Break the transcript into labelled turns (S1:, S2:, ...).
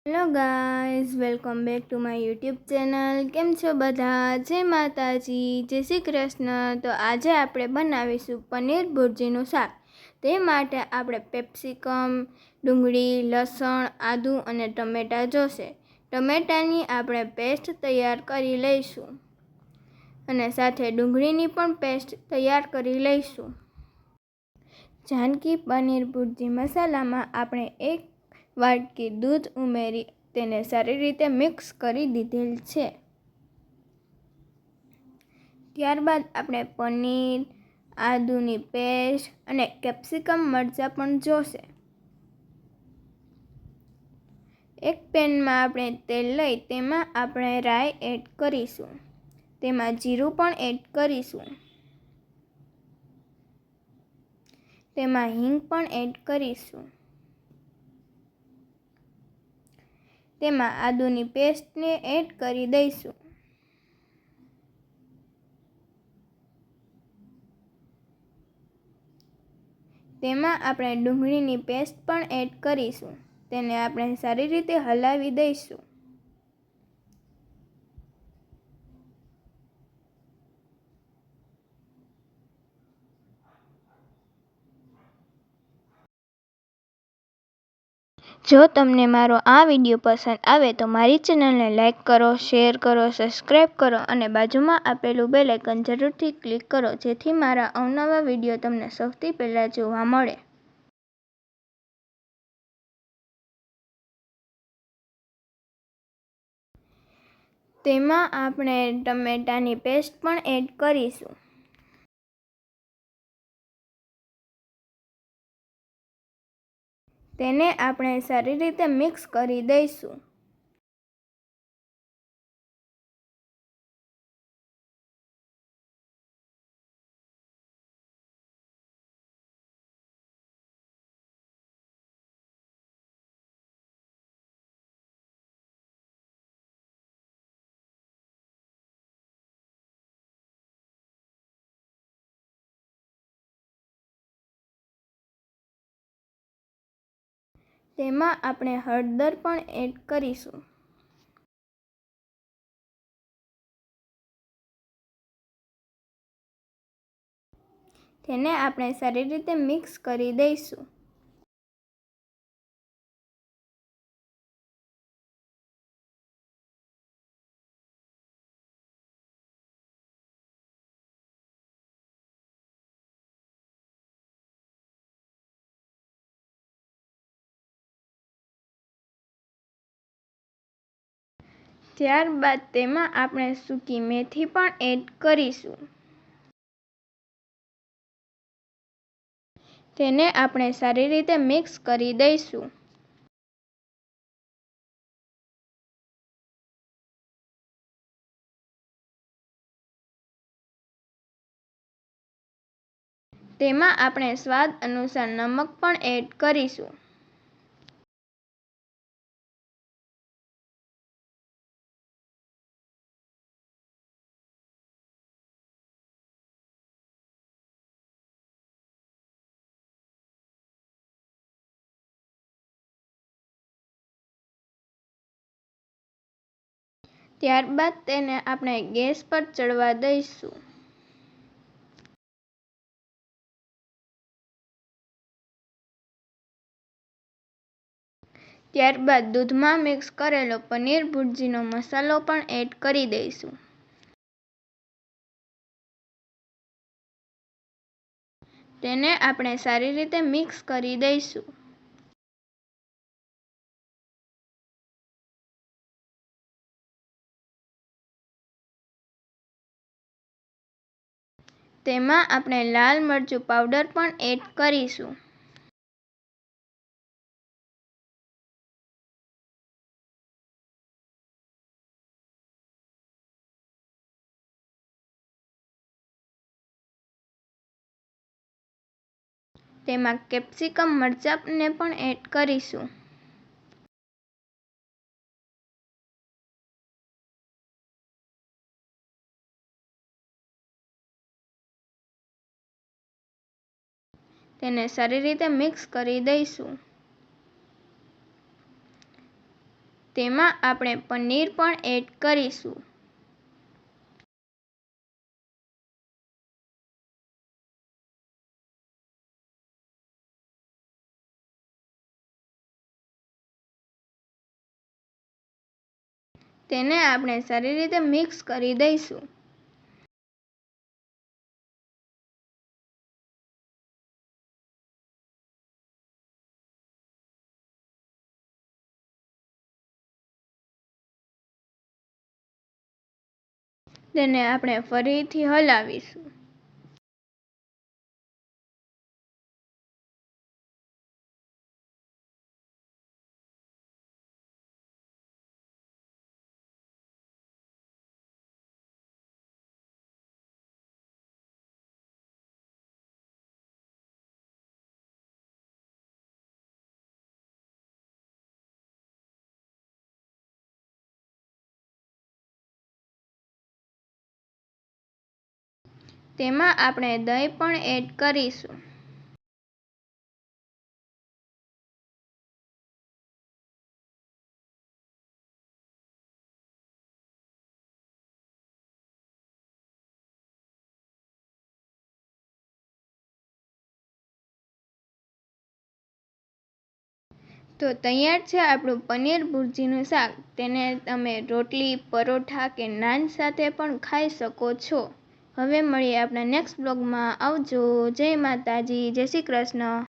S1: Hello guys, welcome back to my YouTube channel. કેમ છો બધા? જય માતાજી, જય શ્રી કૃષ્ણ. તો આજે આપણે બનાવીશું પનીર ભુરજીનું શાક. તે માટે આપણે પેપ્સિકમ, ડુંગળી, લસણ, આદુ અને ટમેટાં જોશે. ટમેટાની આપણે પેસ્ટ તૈયાર કરી લઈશું અને સાથે ડુંગળીની પણ પેસ્ટ તૈયાર કરી લઈશું. જાનકી પનીર ભુરજી મસાલામાં આપણે 1 વાટકી દૂધ ઉમેરી તેને સારી રીતે મિક્સ કરી દીધેલ છે. ત્યારબાદ આપણે પનીર, આદુની પેસ્ટ અને કેપ્સિકમ મરચાં પણ જોશે. એક પેનમાં આપણે તેલ લઈ તેમાં આપણે રાઈ એડ કરીશું. તેમાં જીરું પણ એડ કરીશું. તેમાં હિંગ પણ એડ કરીશું. તેમાં આદુની પેસ્ટને એડ કરી દઈશું. તેમાં આપણે ડુંગળીની પેસ્ટ પણ એડ કરીશું. તેને આપણે સારી રીતે હલાવી દઈશું. જો તમને મારો આ વિડીયો પસંદ આવે તો મારી ચેનલને લાઈક કરો, શેર કરો, સબસ્ક્રાઈબ કરો અને બાજુમાં આપેલું બેલ આઇકન જરૂરથી ક્લિક કરો જેથી મારા અવનવા વિડીયો તમને સૌથી પહેલાં જોવા મળે. તેમાં આપણે ટમેટાની પેસ્ટ પણ એડ કરીશું. તેને આપણે સારી રીતે મિક્સ કરી દઈશું. તેમાં આપણે હળદર પણ એડ કરીશું. તેને આપણે સારી રીતે મિક્સ કરી દઈશું. ત્યારબાદ તેમાં આપણે સૂકી મેથી પણ એડ કરીશું. તેને આપણે સારી રીતે મિક્સ કરી દઈશું. તેમાં આપણે સ્વાદ અનુસાર નમક પણ એડ કરીશું. ત્યારબાદ તેને આપણે ગેસ પર ચડવા દઈશું. ત્યારબાદ દૂધમાં મિક્સ કરેલો પનીર ભુરજીનો મસાલો પણ એડ કરી દઈશું. તેને આપણે સારી રીતે મિક્સ કરી દઈશું. તેમાં આપણે લાલ મરચું પાવડર પણ એડ કરીશું. તેમાં કેપ્સિકમ મરચાંને પણ એડ કરીશું. તેને સારી રીતે મિક્સ કરી દઈશું. તેમાં આપણે પનીર પણ એડ કરીશું. તેને આપણે સારી રીતે મિક્સ કરી દઈશું. તેને આપણે ફરીથી હલાવીશું. તેમાં આપણે દહીં પણ એડ કરીશું. તો તૈયાર છે આપણું પનીર ભુરજીનું શાક. તેને તમે રોટલી, પરોઠા કે નાન સાથે પણ ખાઈ શકો છો. હવે મળીએ આપણા નેક્સ્ટ બ્લોગમાં. આવજો. જય માતાજી. જય શ્રી કૃષ્ણ.